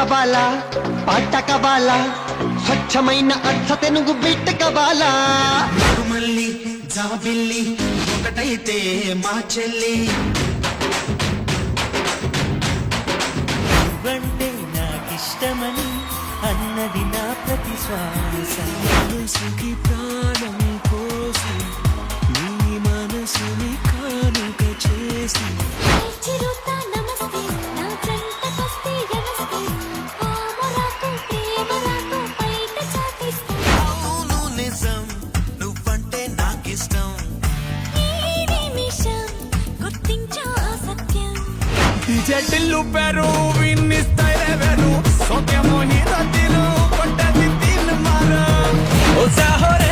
కబాల పాట కబాల స్వచ్ఛమైన అర్థ తెనుగు బిట్ట కబాల మళ్ళీ జాబిల్లి ఒకటైతే మా చెల్లి నువ్వంటే నాకిష్టమని అన్నది నా ప్రతి శ్వాస మనసుకి ప్రాణం పోసి నీ మనసుని కానుక చేసి అవును నిజం నువ్వంటే నాకిష్టం జటిల్లు పెరు విన్నిస్తాయి వెరు సోకే మోహిత దిలు కొట్టది తిన్ మార ఓ సాహోర